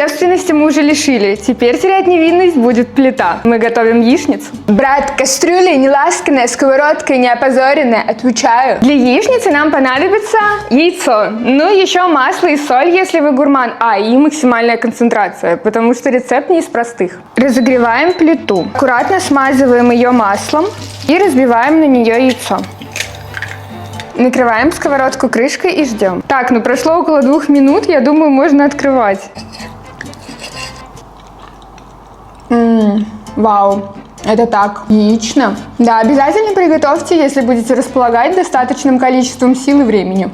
девственности мы уже лишили. Теперь терять невинность будет плита. Мы готовим яичницу. Брат, кастрюля не ласканная, сковородка не опозоренная, отвечаю. Для яичницы нам понадобится яйцо, ну еще масло и соль, если вы гурман, и максимальная концентрация, потому что рецепт не из простых. Разогреваем плиту. Аккуратно смазываем ее маслом и разбиваем на нее яйцо. Накрываем сковородку крышкой и ждем. Так, ну прошло около 2 минут, я думаю, можно открывать. Вау, это так яично. Да, обязательно приготовьте, если будете располагать достаточным количеством сил и времени.